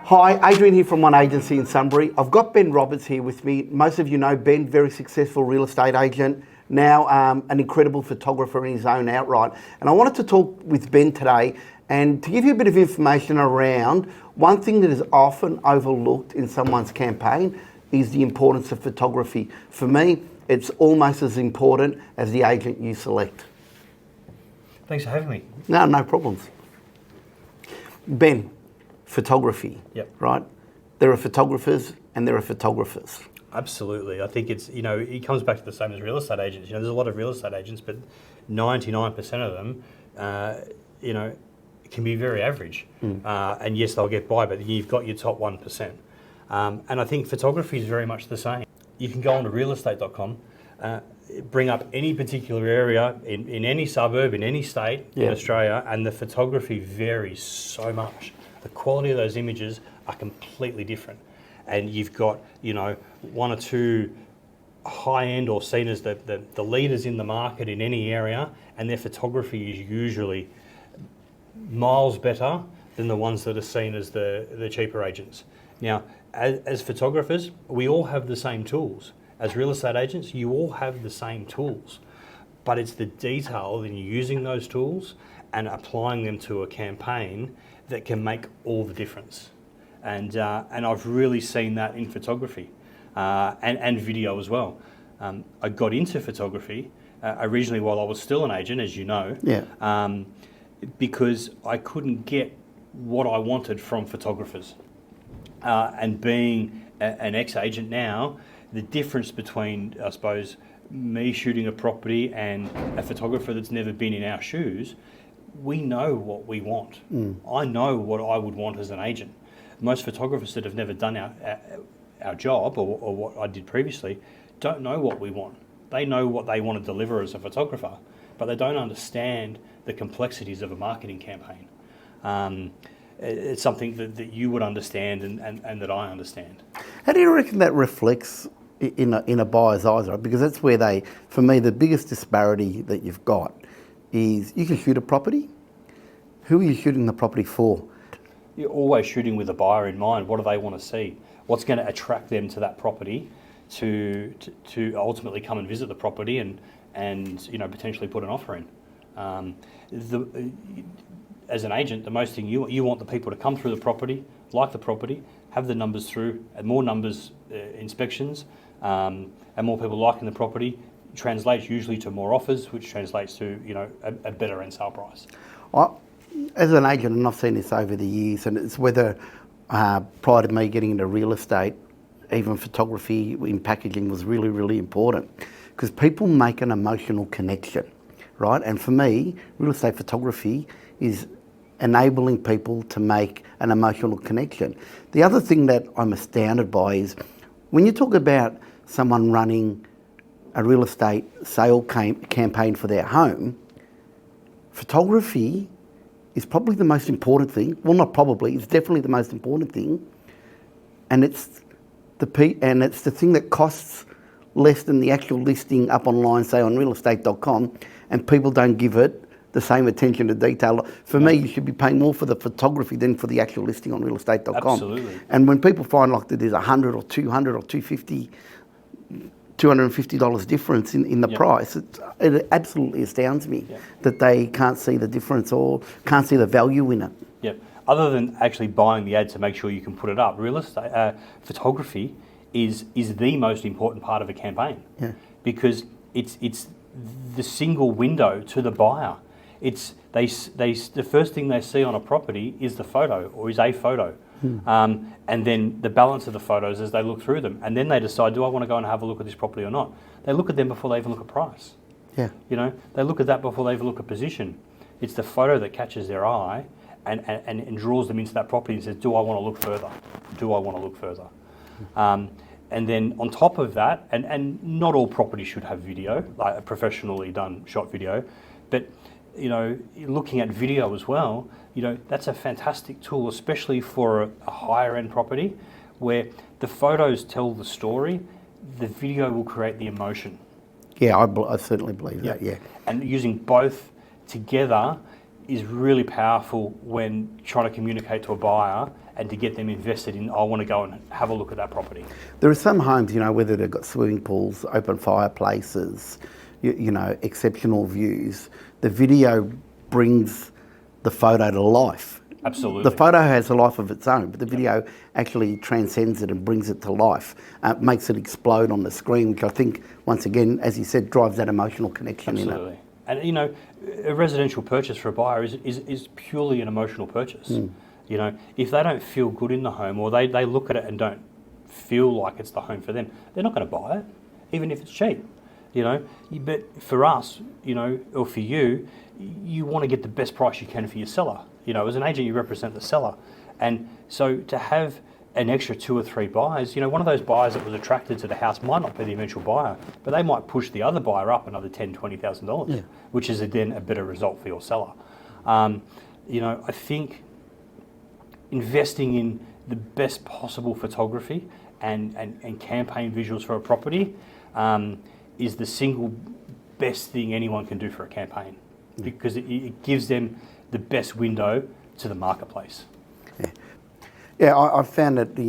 Hi, Adrian here from One Agency in Sunbury. I've got Ben Roberts here with me. Most of you know Ben, very successful real estate agent, now an incredible photographer in his own outright. And I wanted to talk with Ben today and to give you a bit of information around one thing that is often overlooked in someone's campaign is the importance of photography. For me, it's almost as important as the agent you select. Thanks for having me. No problems. Ben, photography, Yep. right? There are photographers and there are photographers. Absolutely. I think it's, it comes back to the same as real estate agents. There's a lot of real estate agents, but 99% of them, can be very average. And yes, they'll get by, but you've got your top 1%. And I think photography is very much the same. You can go on to realestate.com, bring up any particular area in any suburb, in any state in Australia, and the photography varies so much. The quality of those images are completely different. And you've got, one or two high-end or seen as the leaders in the market in any area, and their photography is usually miles better than the ones that are seen as the cheaper agents. Now, as photographers, we all have the same tools. As real estate agents, you all have the same tools, but it's the detail in using those tools and applying them to a campaign that can make all the difference. And I've really seen that in photography and video as well. I got into photography originally while I was still an agent, as you know, because I couldn't get what I wanted from photographers. And being an ex-agent now, the difference between, I suppose, me shooting a property and a photographer that's never been in our shoes, we know what we want. I know what I would want as an agent. Most photographers that have never done our job or what I did previously don't know what we want. They know what they want to deliver as a photographer, but they don't understand the complexities of a marketing campaign. It's something that you would understand and that I understand. How do you reckon that reflects in a buyer's eyes, right? Because that's where for me, the biggest disparity that you've got is you can shoot a property. Who are you shooting the property for? You're always shooting with a buyer in mind. What do they want to see? What's going to attract them to that property to ultimately come and visit the property and potentially put an offer in? As an agent, the most thing you want the people to come through the property, like the property, have the numbers through, and more numbers, inspections, and more people liking the property translates usually to more offers, which translates to a better end sale price. As an agent, and I've seen this over the years, and it's whether prior to me getting into real estate, even photography in packaging was really, really important because people make an emotional connection, right? And for me, real estate photography is enabling people to make an emotional connection. The other thing that I'm astounded by is when you talk about someone running a real estate sale campaign for their home, photography is probably the most important thing. Well, not probably, it's definitely the most important thing. And it's the thing that costs less than the actual listing up online, say on realestate.com, and people don't give it the same attention to detail. For me, you should be paying more for the photography than for the actual listing on realestate.com. Absolutely. And when people find like that there's $100 or $200 or $250 difference in the price, it absolutely astounds me that they can't see the difference or can't see the value in it. Yep. Other than actually buying the ad to make sure you can put it up, real estate photography is the most important part of a campaign because it's the single window to the buyer. The first thing they see on a property is the photo or is a photo. And then the balance of the photos as they look through them. And then they decide, do I want to go and have a look at this property or not? They look at them before they even look at price. Yeah. They look at that before they even look at position. It's the photo that catches their eye and draws them into that property and says, do I want to look further? Do I want to look further? And then on top of that, and not all properties should have video, like a professionally done shot video, but looking at video as well, that's a fantastic tool, especially for a higher end property where the photos tell the story, the video will create the emotion. Yeah, I certainly believe that, yeah. And using both together is really powerful when trying to communicate to a buyer and to get them invested in, I want to go and have a look at that property. There are some homes, whether they've got swimming pools, open fireplaces, exceptional views. The video brings the photo to life. Absolutely. The photo has a life of its own, but the video actually transcends it and brings it to life. Makes it explode on the screen, which I think, once again, as you said, drives that emotional connection in it. Absolutely. And a residential purchase for a buyer is purely an emotional purchase. If they don't feel good in the home, or they look at it and don't feel like it's the home for them, they're not going to buy it, even if it's cheap. But for us, or for you, you want to get the best price you can for your seller. As an agent, you represent the seller. And so to have an extra 2 or 3 buyers, one of those buyers that was attracted to the house might not be the eventual buyer, but they might push the other buyer up another $10,000, $20,000, which is then a better result for your seller. I think investing in the best possible photography and campaign visuals for a property is the single best thing anyone can do for a campaign, because it gives them the best window to the marketplace. Yeah, I've found that,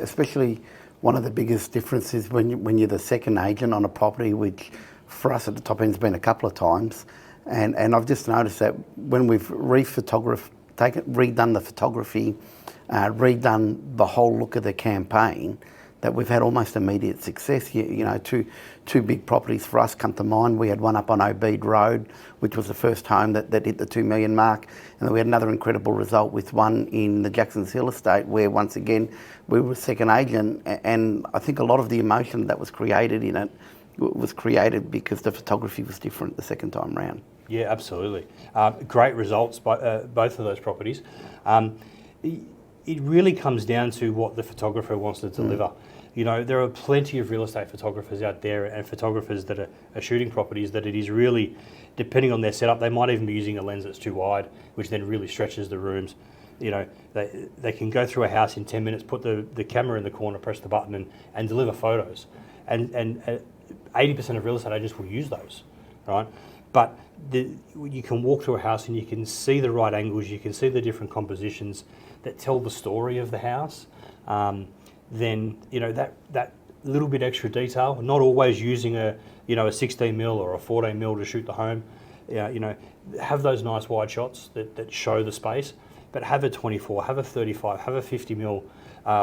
especially one of the biggest differences when you're the second agent on a property, which for us at the top end has been a couple of times, and I've just noticed that when we've redone the photography, redone the whole look of the campaign, that we've had almost immediate success. Two big properties for us come to mind. We had one up on Obeid Road, which was the first home that hit the 2 million mark. And then we had another incredible result with one in the Jacksons Hill estate, where once again, we were second agent. And I think a lot of the emotion that was created in it was created because the photography was different the second time round. Yeah, absolutely. Great results by both of those properties. It really comes down to what the photographer wants to deliver. There are plenty of real estate photographers out there and photographers that are shooting properties that it is really, depending on their setup, they might even be using a lens that's too wide, which then really stretches the rooms. They can go through a house in 10 minutes, put the camera in the corner, press the button and deliver photos. And 80% of real estate agents will use those, right? But you can walk through a house and you can see the right angles, you can see the different compositions that tell the story of the house. Then that little bit extra detail, not always using a 16mm or a 14mm to shoot the home. Have those nice wide shots that show the space, but have a 24, have a 35, have a 50mm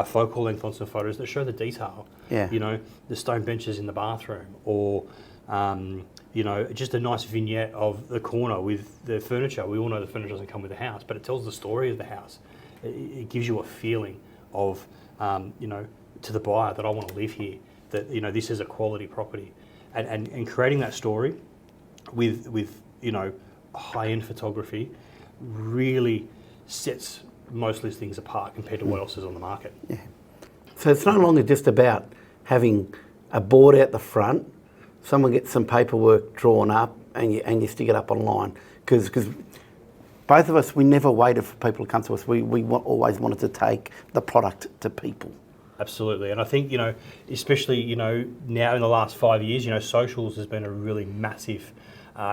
focal length on some photos that show the detail. The stone benches in the bathroom, or just a nice vignette of the corner with the furniture. We all know the furniture doesn't come with the house, but it tells the story of the house. It gives you a feeling of, to the buyer that I want to live here, that, this is a quality property. And creating that story with high-end photography really sets most listings apart compared to what else is on the market. Yeah. So it's no longer just about having a board out the front, someone gets some paperwork drawn up and you stick it up online. Because both of us, we never waited for people to come to us. We always wanted to take the product to people. Absolutely. And I think, especially, now in the last 5 years, socials has been a really massive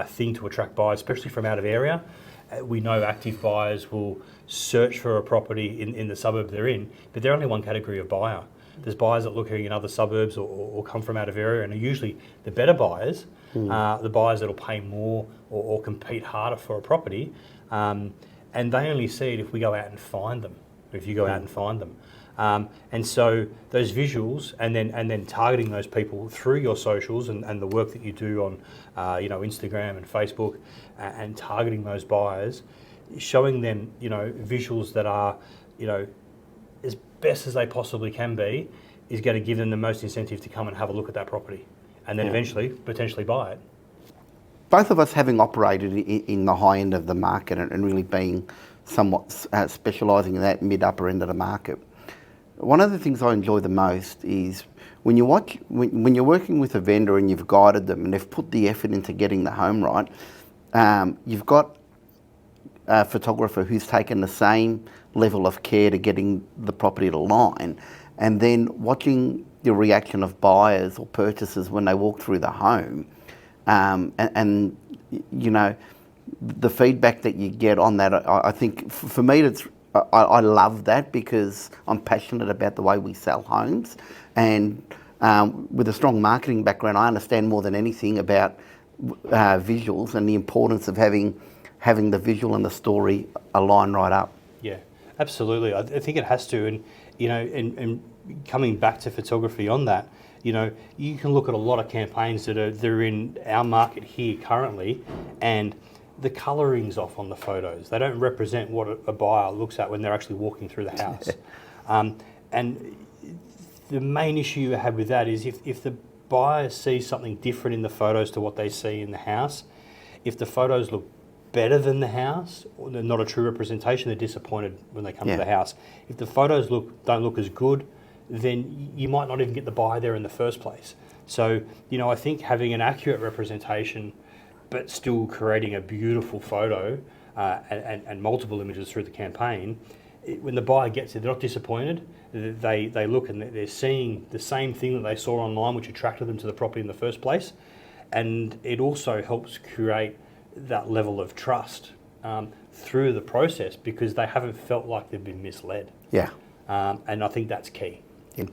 thing to attract buyers, especially from out of area. We know active buyers will search for a property in the suburb they're in, but they're only one category of buyer. There's buyers that look in other suburbs or come from out of area, and are usually the better buyers, the buyers that'll pay more or compete harder for a property. And they only see it if we go out and find them, or if you go out and find them. And so those visuals and then targeting those people through your socials and the work that you do on Instagram and Facebook, and targeting those buyers, showing them visuals that are as best as they possibly can be, is going to give them the most incentive to come and have a look at that property, and then eventually potentially buy it. Both of us having operated in the high end of the market and really being somewhat specialising in that mid-upper end of the market, one of the things I enjoy the most is when you're working with a vendor and you've guided them and they've put the effort into getting the home right, you've got a photographer who's taken the same level of care to getting the property to line, and then watching the reaction of buyers or purchasers when they walk through the home, and the feedback that you get on that. I think for me, I love that because I'm passionate about the way we sell homes, and with a strong marketing background, I understand more than anything about visuals and the importance of having the visual and the story align right up. Yeah, absolutely. I think it has to, and and coming back to photography on that, you can look at a lot of campaigns that are in our market here currently, and the colouring's off on the photos. They don't represent what a buyer looks at when they're actually walking through the house. And the main issue you have with that is if the buyer sees something different in the photos to what they see in the house, if the photos look better than the house, or they're not a true representation, they're disappointed when they come to the house. If the photos don't look as good, then you might not even get the buyer there in the first place. So, I think having an accurate representation but still creating a beautiful photo and multiple images through the campaign, when the buyer gets it, they're not disappointed. They look and they're seeing the same thing that they saw online, which attracted them to the property in the first place. And it also helps create that level of trust through the process because they haven't felt like they've been misled. Yeah. And I think that's key. Yeah.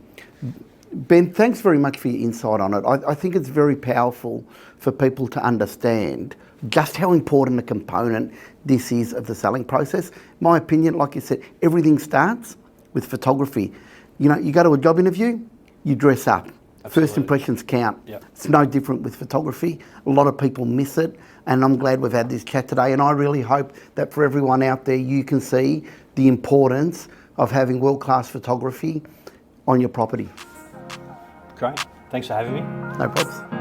Ben, thanks very much for your insight on it. I think it's very powerful for people to understand just how important a component this is of the selling process. My opinion, like you said, everything starts with photography. You go to a job interview, you dress up. Absolutely. First impressions count. Yep. It's no different with photography. A lot of people miss it, and I'm glad we've had this chat today, and I really hope that for everyone out there, you can see the importance of having world-class photography on your property. Great. Thanks for having me. No problems.